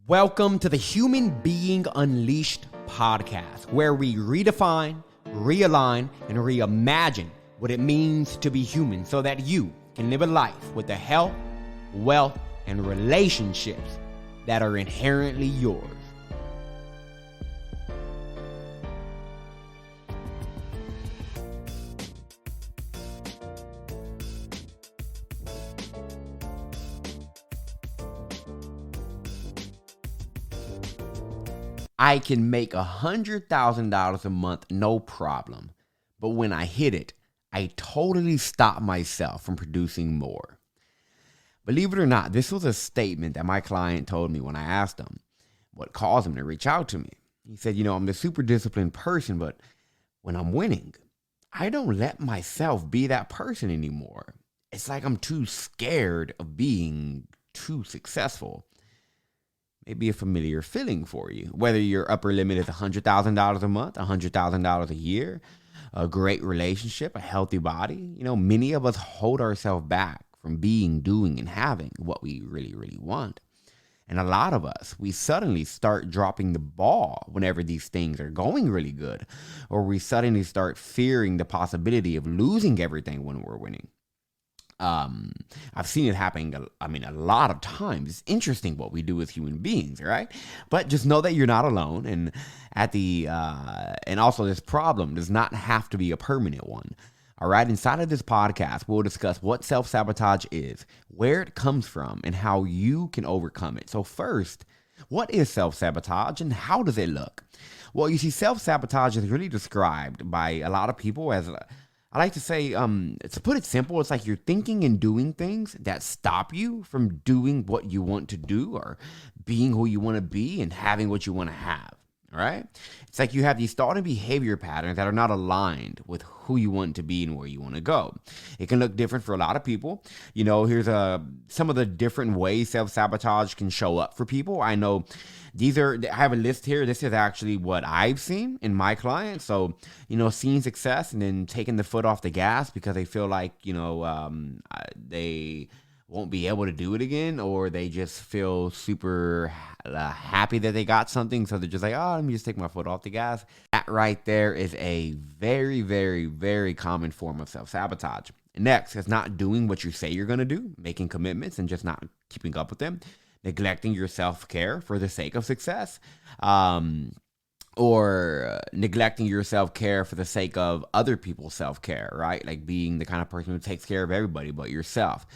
Welcome to the Human Being Unleashed podcast, where we redefine, realign, and reimagine what it means to be human so that you can live a life with the health, wealth, and relationships that are inherently yours. I can make $100,000 a month, no problem. But when I hit it, I totally stop myself from producing more. Believe it or not, this was a statement that my client told me when I asked him what caused him to reach out to me. He said, I'm the super disciplined person, but when I'm winning, I don't let myself be that person anymore. It's like I'm too scared of being too successful. Maybe a familiar feeling for you. Whether your upper limit is $100,000 a month, $100,000 a year, a great relationship, a healthy body. Many of us hold ourselves back from being, doing, and having what we really, really want. And a lot of us, we suddenly start dropping the ball whenever these things are going really good, or we suddenly start fearing the possibility of losing everything when we're winning. I've seen it happening, a lot of times. It's interesting what we do as human beings, right? But just know that you're not alone, and and also this problem does not have to be a permanent one. All right, inside of this podcast, we'll discuss what self-sabotage is, where it comes from, and how you can overcome it. So first, what is self-sabotage and how does it look? Well, you see, self-sabotage is really described by a lot of people as I like to say, to put it simple, it's like you're thinking and doing things that stop you from doing what you want to do or being who you want to be and having what you want to have. All right. It's like you have these thought and behavior patterns that are not aligned with who you want to be and where you want to go. It can look different for a lot of people. Here's some of the different ways self-sabotage can show up for people. I know I have a list here. This is actually what I've seen in my clients. So, seeing success and then taking the foot off the gas because they feel like, they won't be able to do it again, or they just feel super happy that they got something. So they're just like, let me just take my foot off the gas. That right there is a very, very, very common form of self-sabotage. Next is not doing what you say you're going to do, making commitments and just not keeping up with them, neglecting your self-care for the sake of success, or neglecting your self-care for the sake of other people's self-care, right? Like being the kind of person who takes care of everybody but yourself.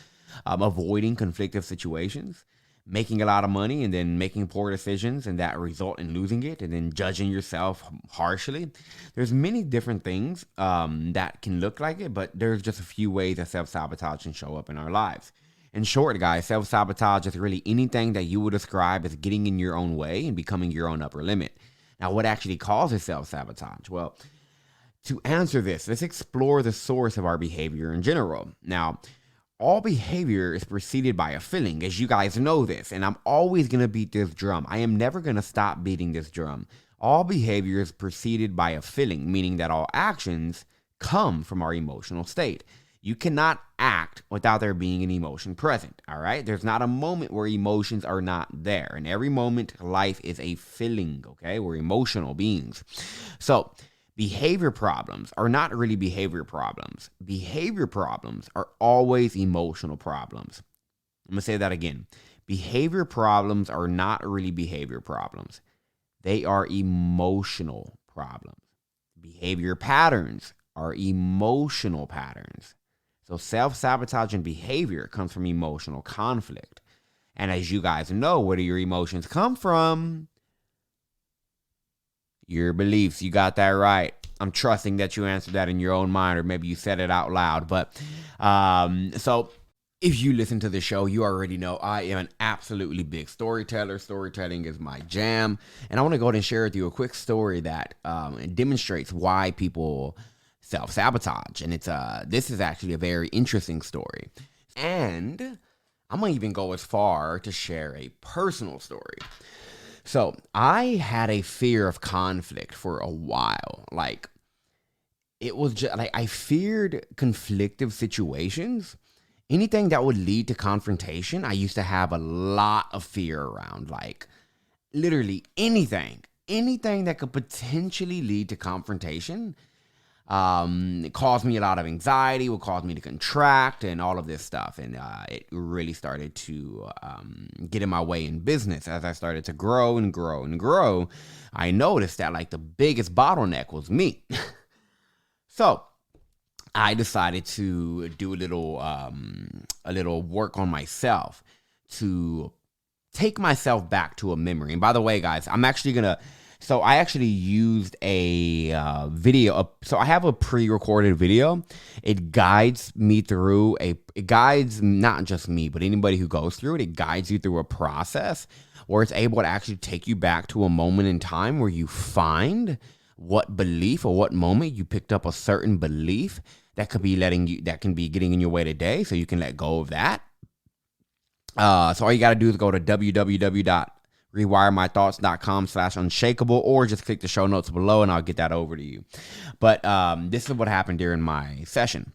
Avoiding conflictive situations, making a lot of money and then making poor decisions and that result in losing it, and then judging yourself harshly. There's many different things that can look like it, but there's just a few ways that self-sabotage can show up in our lives. In short, guys, self-sabotage is really anything that you would describe as getting in your own way and becoming your own upper limit. Now, what actually causes self-sabotage? Well, to answer this, let's explore the source of our behavior in general. Now, all behavior is preceded by a feeling, as you guys know this, and I'm always going to beat this drum. I am never going to stop beating this drum. All behavior is preceded by a feeling, meaning that all actions come from our emotional state. You cannot act without there being an emotion present, all right? There's not a moment where emotions are not there. In every moment, life is a feeling, okay? We're emotional beings. So, behavior problems are not really behavior problems. Behavior problems are always emotional problems. I'm going to say that again. Behavior problems are not really behavior problems. They are emotional problems. Behavior patterns are emotional patterns. So self-sabotage and behavior comes from emotional conflict. And as you guys know, where do your emotions come from? Your beliefs. You got that right. I'm trusting that you answered that in your own mind, or maybe you said it out loud. But so if you listen to the show, you already know I am an absolutely big storyteller. Storytelling is my jam. And I want to go ahead and share with you a quick story that demonstrates why people self-sabotage. And this is actually a very interesting story. And I'm going to even go as far to share a personal story. So I had a fear of conflict for a while. Like, it was just like I feared conflictive situations. Anything that would lead to confrontation, I used to have a lot of fear around. Like, literally anything that could potentially lead to confrontation. It caused me a lot of anxiety, would cause me to contract and all of this stuff. And it really started to get in my way in business. As I started to grow and grow and grow, I noticed that like the biggest bottleneck was me. So I decided to do a little work on myself to take myself back to a memory. And by the way, guys, I actually used a video. So I have a pre-recorded video. It guides not just me, but anybody who goes through it. It guides you through a process where it's able to actually take you back to a moment in time where you find what belief or what moment you picked up a certain belief that can be getting in your way today, so you can let go of that. So all you got to do is go to www.rewiremythoughts.com/unshakable, or just click the show notes below and I'll get that over to you. But this is what happened during my session.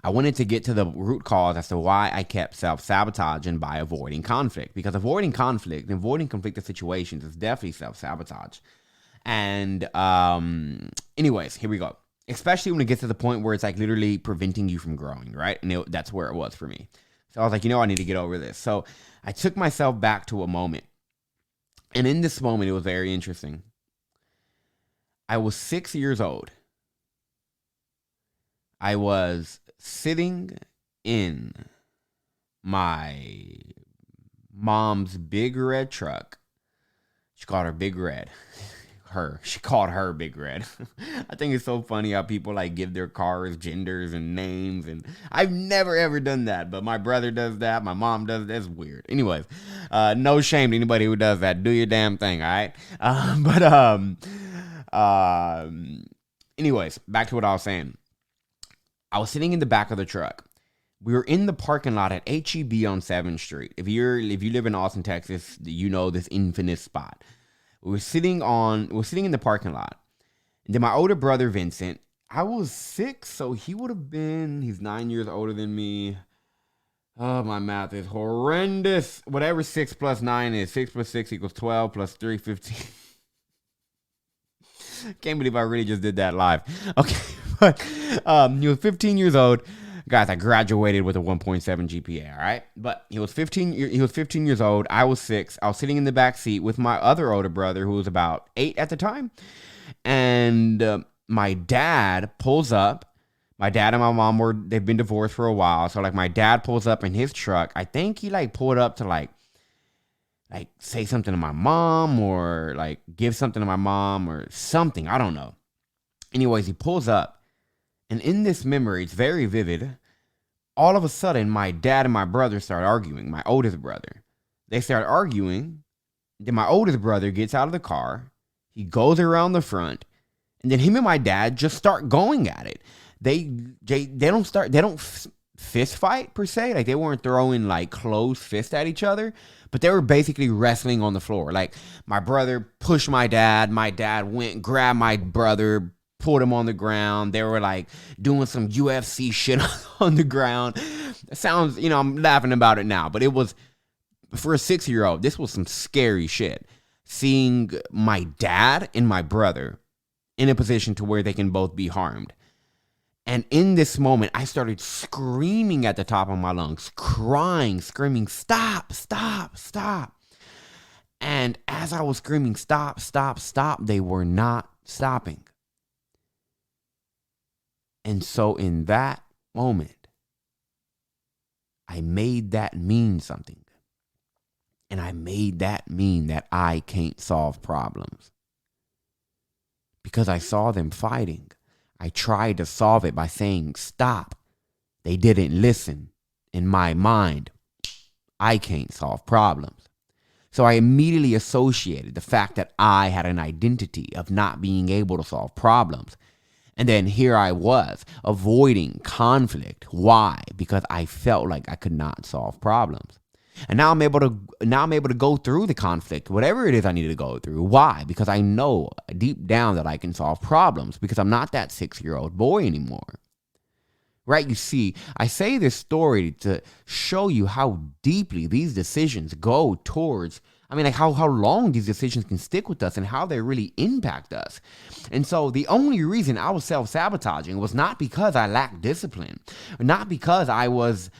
I wanted to get to the root cause as to why I kept self-sabotaging by avoiding conflict. Because avoiding conflicted situations is definitely self-sabotage. And anyways, here we go. Especially when it gets to the point where it's like literally preventing you from growing, right? And that's where it was for me. So I was like, I need to get over this. So I took myself back to a moment. And in this moment, it was very interesting. I was 6 years old. I was sitting in my mom's big red truck. She called her Big Red. She called her Big Red. I think it's so funny how people like give their cars genders and names, and I've never ever done that, but my brother does that, my mom does that. It's weird. Anyways, no shame to anybody who does that. Do your damn thing, all right? Anyways, back to what I was saying. I was sitting in the back of the truck. We were in the parking lot at HEB on 7th Street. If you live in Austin, Texas, you know this infamous spot. We were sitting in the parking lot. And then my older brother, Vincent, I was 6, so he's 9 years older than me. Oh, my math is horrendous. Whatever 6 plus 9 is, 6 plus 6 equals 12 plus 3, 15. Can't believe I really just did that live. Okay, but he was 15 years old. Guys, I graduated with a 1.7 GPA, all right? But he was 15 years old. I was 6. I was sitting in the back seat with my other older brother, who was about 8 at the time. And my dad pulls up. My dad and my mom they've been divorced for a while. So, like, my dad pulls up in his truck. I think he, like, pulled up to, like say something to my mom or, like, give something to my mom or something. I don't know. Anyways, he pulls up. And in this memory, it's very vivid. All of a sudden, my dad and my brother start arguing, my oldest brother. They start arguing. Then my oldest brother gets out of the car. He goes around the front. And then him and my dad just start going at it. They don't fist fight per se. Like, they weren't throwing like closed fists at each other. But they were basically wrestling on the floor. Like, my brother pushed my dad. My dad went, grabbed my brother, pulled him on the ground. They were like doing some UFC shit on the ground. It sounds, I'm laughing about it now, but it was, for a 6-year-old, this was some scary shit. Seeing my dad and my brother in a position to where they can both be harmed. And in this moment, I started screaming at the top of my lungs, crying, screaming, stop, stop, stop. And as I was screaming, stop, stop, stop, they were not stopping. And so in that moment, I made that mean something. And I made that mean that I can't solve problems. Because I saw them fighting. I tried to solve it by saying, stop. They didn't listen. In my mind, I can't solve problems. So I immediately associated the fact that I had an identity of not being able to solve problems. And then here I was, avoiding conflict. Why? Because I felt like I could not solve problems. And now I'm able to go through the conflict, whatever it is I need to go through. Why? Because I know deep down that I can solve problems, because I'm not that 6-year-old boy anymore. Right? You see, I say this story to show you how deeply these decisions go towards I mean, like how long these decisions can stick with us and how they really impact us. And so the only reason I was self-sabotaging was not because I lacked discipline, not because I was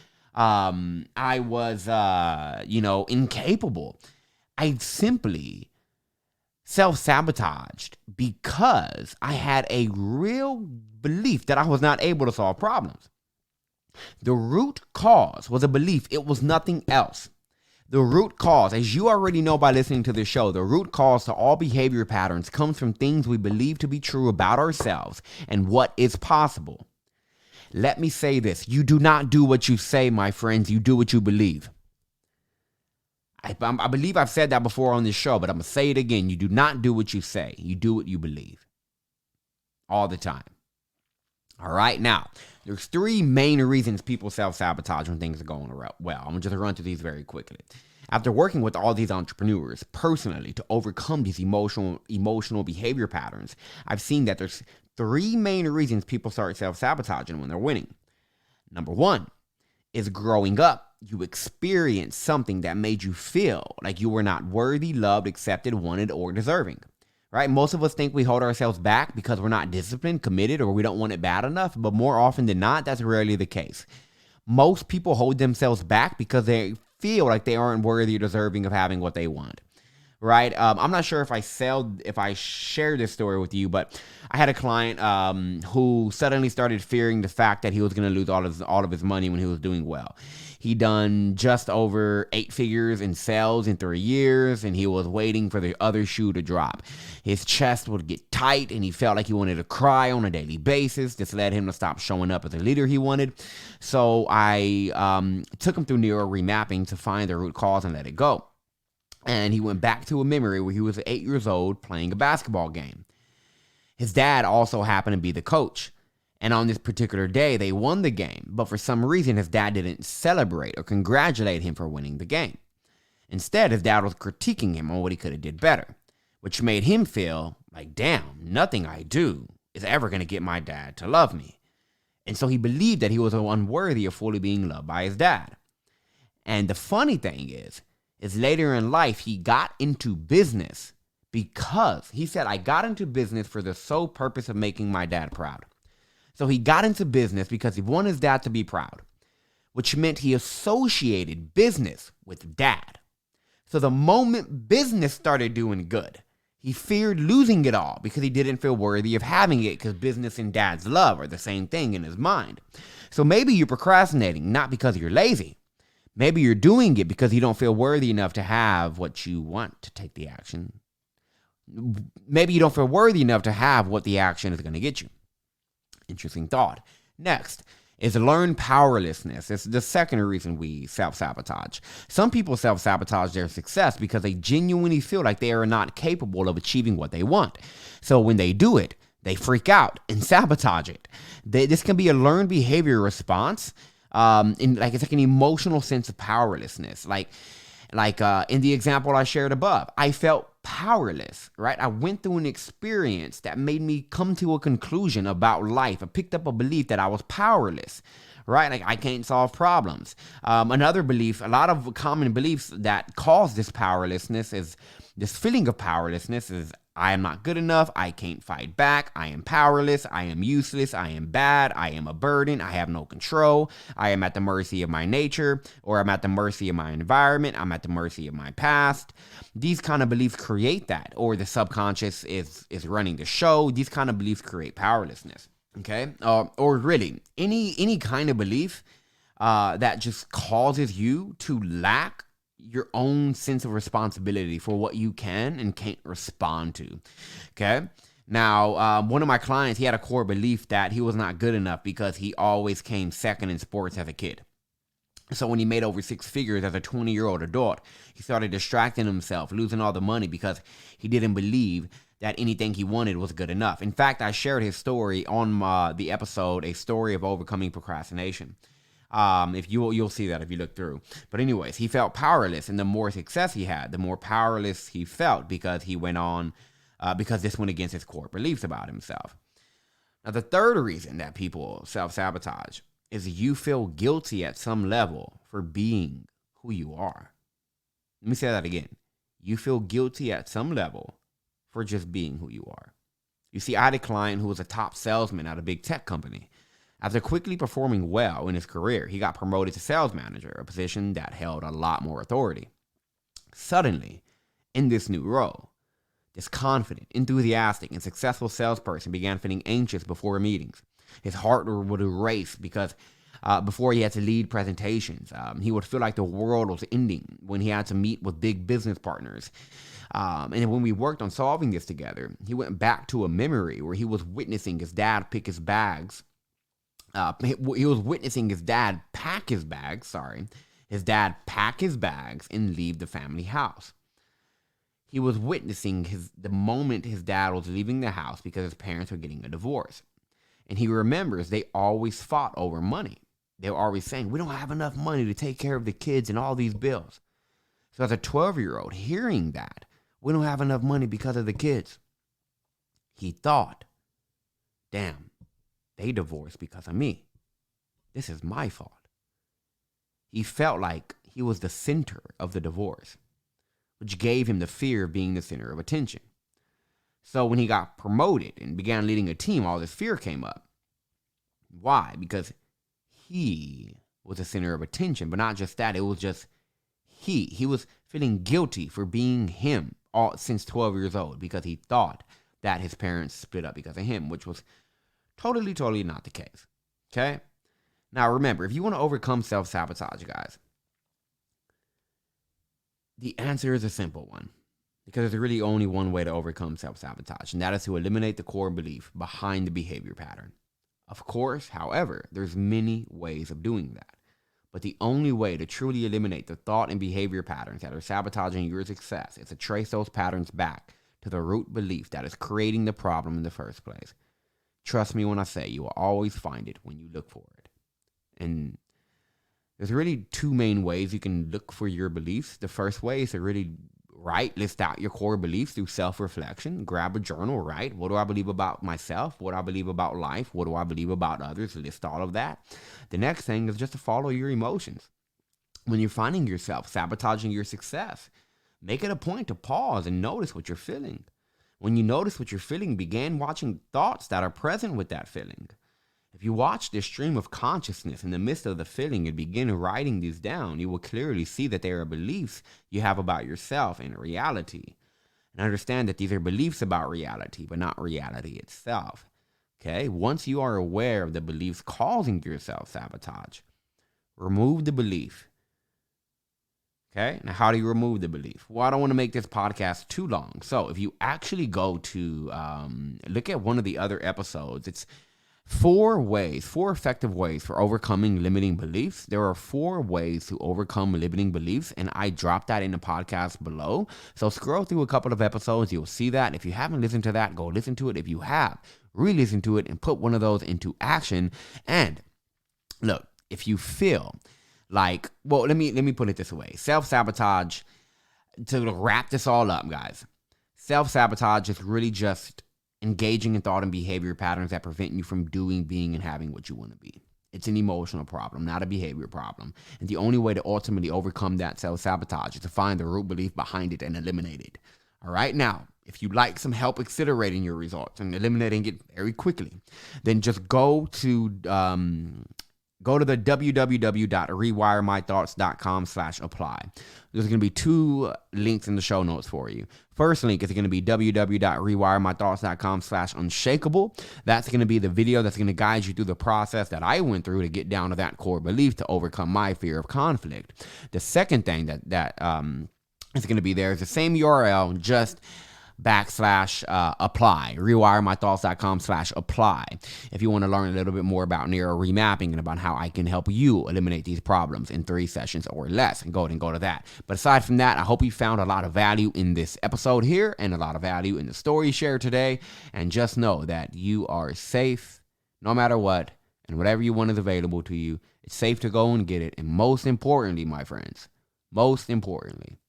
incapable. I simply self-sabotaged because I had a real belief that I was not able to solve problems. The root cause was a belief. It was nothing else. The root cause, as you already know by listening to this show, the root cause to all behavior patterns comes from things we believe to be true about ourselves and what is possible. Let me say this. You do not do what you say, my friends. You do what you believe. I believe I've said that before on this show, but I'm going to say it again. You do not do what you say. You do what you believe. All the time. All right, now, there's 3 main reasons people self-sabotage when things are going well. I'm going to just run through these very quickly. After working with all these entrepreneurs personally to overcome these emotional behavior patterns, I've seen that there's 3 main reasons people start self-sabotaging when they're winning. Number 1 is growing up. You experienced something that made you feel like you were not worthy, loved, accepted, wanted, or deserving. Right? Most of us think we hold ourselves back because we're not disciplined, committed, or we don't want it bad enough. But more often than not, that's rarely the case. Most people hold themselves back because they feel like they aren't worthy or deserving of having what they want. Right? I'm not sure if I shared this story with you, but I had a client who suddenly started fearing the fact that he was going to lose all of his money when he was doing well. He done just over 8 figures in sales in 3 years, and he was waiting for the other shoe to drop. His chest would get tight, and he felt like he wanted to cry on a daily basis. This led him to stop showing up as a leader he wanted. So I took him through neuro remapping to find the root cause and let it go. And he went back to a memory where he was 8 years old playing a basketball game. His dad also happened to be the coach. And on this particular day, they won the game. But for some reason, his dad didn't celebrate or congratulate him for winning the game. Instead, his dad was critiquing him on what he could have did better, which made him feel like, damn, nothing I do is ever going to get my dad to love me. And so he believed that he was unworthy of fully being loved by his dad. And the funny thing is later in life, he got into business because he said, I got into business for the sole purpose of making my dad proud. So he got into business because he wanted his dad to be proud, which meant he associated business with dad. So the moment business started doing good, he feared losing it all because he didn't feel worthy of having it because business and dad's love are the same thing in his mind. So maybe you're procrastinating, not because you're lazy. Maybe you're doing it because you don't feel worthy enough to have what you want to take the action. Maybe you don't feel worthy enough to have what the action is going to get you. Interesting thought. Next is learned powerlessness. It's the second reason we self-sabotage. Some people self-sabotage their success because they genuinely feel like they are not capable of achieving what they want. So when they do it, they freak out and sabotage it. This can be a learned behavior response. It's like an emotional sense of powerlessness. Like in the example I shared above, I felt powerless, right? I went through an experience that made me come to a conclusion about life. I picked up a belief that I was powerless, right? Like I can't solve problems. Another belief, a lot of common beliefs that cause this powerlessness is this feeling of powerlessness is I am not good enough. I can't fight back. I am powerless. I am useless. I am bad. I am a burden. I have no control. I am at the mercy of my nature, or I'm at the mercy of my environment. I'm at the mercy of my past. These kind of beliefs create that, or the subconscious is running the show. These kind of beliefs create powerlessness. Okay, or really any kind of belief that just causes you to lack your own sense of responsibility for what you can and can't respond to. Okay. Now, one of my clients, he had a core belief that he was not good enough because he always came second in sports as a kid. So when he made over 6 figures as a 20-year-old adult, he started distracting himself, losing all the money because he didn't believe that anything he wanted was good enough. In fact, I shared his story on the episode, A Story of Overcoming Procrastination. If you'll see that if you look through. But anyways, he felt powerless, and the more success he had, the more powerless he felt because he went on, because this went against his core beliefs about himself. Now, the third reason that people self-sabotage is you feel guilty at some level for being who you are. Let me say that again. you feel guilty at some level for just being who you are. You see, I had a client who was a top salesman at a big tech company. After quickly performing well in his career, he got promoted to sales manager, a position that held a lot more authority. Suddenly, in this new role, this confident, enthusiastic, and successful salesperson began feeling anxious before meetings. His heart would race because before he had to lead presentations, he would feel like the world was ending when he had to meet with big business partners. And when we worked on solving this together, he went back to a memory where he was witnessing his dad pick his bags. He was witnessing his dad pack his bags, his dad pack his bags and leave the family house. He was witnessing the moment his dad was leaving the house because his parents were getting a divorce. And he remembers they always fought over money. They were always saying, we don't have enough money to take care of the kids and all these bills. So as a 12-year-old, hearing that, we don't have enough money because of the kids, he thought, damn, they divorced because of me. This is my fault. He felt like he was the center of the divorce, which gave him the fear of being the center of attention. So when he got promoted and began leading a team, all this fear came up. Why? Because he was the center of attention, but not just that. It was just he was feeling guilty for being him since 12 years old because he thought that his parents split up because of him, which was totally not the case. Okay? Now remember, if you want to overcome self-sabotage, guys, the answer is a simple one, because there's really only one way to overcome self-sabotage, and that is to eliminate the core belief behind the behavior pattern. Of course, however, there's many ways of doing that, but the only way to truly eliminate the thought and behavior patterns that are sabotaging your success is to trace those patterns back to the root belief that is creating the problem in the first place. Trust me when I say you will always find it when you look for it. And there's really two main ways you can look for your beliefs. The first way is to really list out your core beliefs through self-reflection. Grab a journal, right? What do I believe about myself? What do I believe about life? What do I believe about others? List all of that. The next thing is just to follow your emotions. When you're finding yourself sabotaging your success, make it a point to pause and notice what you're feeling. When you notice what you're feeling, begin watching thoughts that are present with that feeling. If you watch this stream of consciousness in the midst of the feeling and begin writing these down, you will clearly see that they are beliefs you have about yourself and reality. And understand that these are beliefs about reality, but not reality itself. Okay? Once you are aware of the beliefs causing your self-sabotage, remove the belief. Okay? Now, how do you remove the belief? Well, I don't want to make this podcast too long. So if you actually go to look at one of the other episodes, it's 4 effective ways for overcoming limiting beliefs. There are 4 ways to overcome limiting beliefs, and I dropped that in the podcast below. So scroll through a couple of episodes. You'll see that. If you haven't listened to that, go listen to it. If you have, re-listen to it and put one of those into action. And look, if you feel like, well, let me put it this way. Self-sabotage, to wrap this all up, guys, self-sabotage is really just engaging in thought and behavior patterns that prevent you from doing, being, and having what you want to be. It's an emotional problem, not a behavior problem. And the only way to ultimately overcome that self-sabotage is to find the root belief behind it and eliminate it. All right? Now, if you'd like some help accelerating your results and eliminating it very quickly, then just go to the www.rewiremythoughts.com/apply. There's going to be 2 links in the show notes for you. First link is going to be www.rewiremythoughts.com/unshakable. That's going to be the video that's going to guide you through the process that I went through to get down to that core belief to overcome my fear of conflict. The second thing that is going to be there is the same URL, just /apply, rewiremythoughts.com/apply. If you want to learn a little bit more about neuro remapping and about how I can help you eliminate these problems in 3 sessions or less, and go to that. But aside from that, I hope you found a lot of value in this episode here and a lot of value in the story shared today. And just know that you are safe no matter what, and whatever you want is available to you. It's safe to go and get it. And most importantly, my friends, it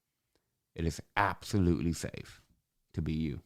is absolutely safe to be you.